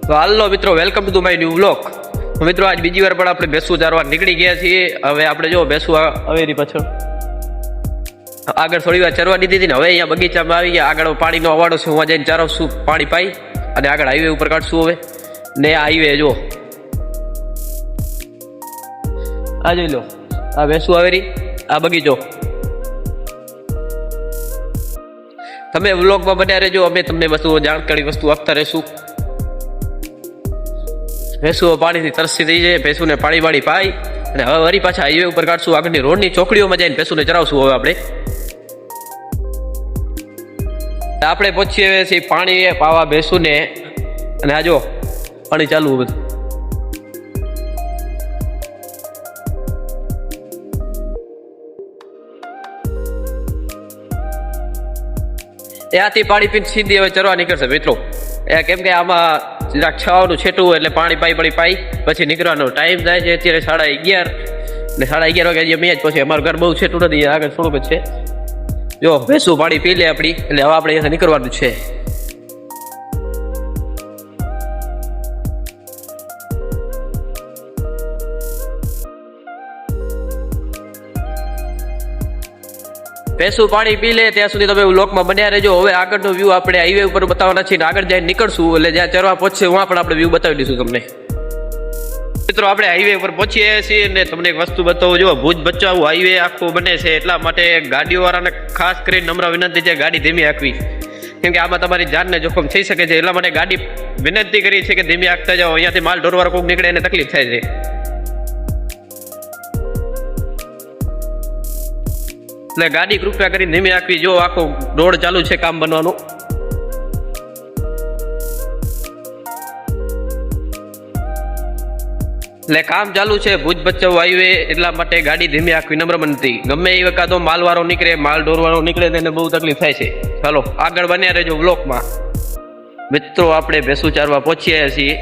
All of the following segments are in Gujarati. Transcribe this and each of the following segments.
તો હાલો મિત્રો, welcome to my new vlog. તો મિત્રો, આજ બીજી વાર પણ આપણે ભેંસું ચારવા નીકળી ગયા છીએ. હવે આપણે જો ભેંસું અવેરી પાછળ આગળ થોડી વાર ચરવા દીધી હતી ને, હવે અહીંયા બગીચામાં આવી ગયા. આગળ પાણીનો અવાડો છે, હું જઈને ચારવશું, પાણી પાઈ અને આગળ હાઈવે ઉપર કાઢશું. હવે ને આ હાઈવે જો આ જોઈ લો, આ ભેંસું અવેરી, આ બગીચો. તમે વ્લોગમાં બન્યા રહેજો, અમે તમને વસ્તુઓ જાણકારી વસ્તુ આપતા રહીશું. ભેંસુઓ પાણીથી તરસી થઈ જાય, ભેંસુને પાણી વાળી પાઈ અને હવે વળી પાછા હાઈવે ઉપર કાઢશું. આગળની રોડની ચોકડીઓમાં જઈને ભેંસુને ચરાવશું. હવે આપણે પહોંચીએ છીએ પાણી પાવા ભેંસુને, અને આ જો પાણી ચાલુ બધું. ત્યાંથી પાણી પીને સીધી હવે ચરવા નીકળશે મિત્રો. કેમ કે આમાં જરાક છાવાનું છેટું હોય એટલે પાણી પાઈ પછી નીકળવાનો ટાઈમ થાય છે. અત્યારે 11:30 ને 11:30 વાગે અમે જ પછી અમારું ઘર બહુ છેટું નથી, આગળ થોડુંક જ છે. જો ભેંસું પાણી પી લે આપણી, એટલે હવે આપણે અહીંયાથી નીકળવાનું છે. ભેંસું પાણી પી લે ત્યાં સુધી તમે વ્લોગમાં બન્યા રહેજો. હવે આગળનો વ્યૂ આપણે હાઈવે ઉપર બતાવવાના છીએ, આગળ જઈને નીકળશું એટલે જ્યાં ચરવા પહોંચશે ત્યાં પણ આપણે વ્યૂ બતાવી દઈશું તમને. મિત્રો, આપણે હાઈવે ઉપર પહોંચીએ છીએ અને તમને એક વસ્તુ બતાવું. જો ભુજ ભચાઉ હાઈવે આખું બને છે, એટલા માટે ગાડીઓવાળાને ખાસ કરીને નમ્ર વિનંતી છે ગાડી ધીમી હાંકવી, કેમ કે આમાં તમારી જાનને જોખમ થઈ શકે છે. એટલા માટે ગાડી વિનંતી કરી છે કે ધીમી હાંકતા જાઓ, અહીંયાથી માલ ઢોરવાળો કોઈક નીકળે એને તકલીફ થાય છે. એટલે ગાડી કૃપયા કરી ધીમી હાંકવી. જો આખો રોડ ચાલુ છે કામ બનવાનું. એટલે કામ ચાલુ છે ભુજ ભચાઉ હાઈવે, એટલા માટે ગાડી ધીમી હાંકવી નમ્ર વિનંતી. ગમે એ વખત માલવાળો નીકળે, માલ ઢોરવાળો નીકળે તેને બહુ તકલીફ થાય છે. ચાલો આગળ બન્યા રહેજો બ્લોકમાં. મિત્રો, આપણે ભેંસું ચારવા પહોંચ્યા છીએ.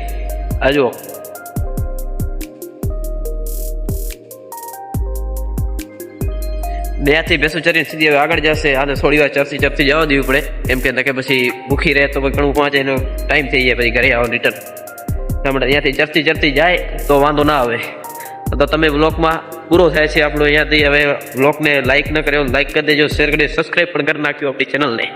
આ જો ત્યાંથી ભેંસું ચરીને સીધી હવે આગળ જશે. આને થોડી વાર ચરતી જવા દેવી પડે, એમ કે પછી ભૂખી રહે તો ઘણું પહોંચે એનો ટાઈમ થઈ જાય, પછી ઘરે આવવાનું રિટર્ન. ત્યાંથી ચરતી જાય તો વાંધો ના આવે. તો તમે બ્લોગમાં પૂરો થાય છે આપણો અહીંયાથી. હવે બ્લોગને લાઇક ન કર્યો લાઇક કરી દેજો, શેર કરી, સબસ્ક્રાઈબ પણ કરી નાખ્યો આપણી ચેનલને.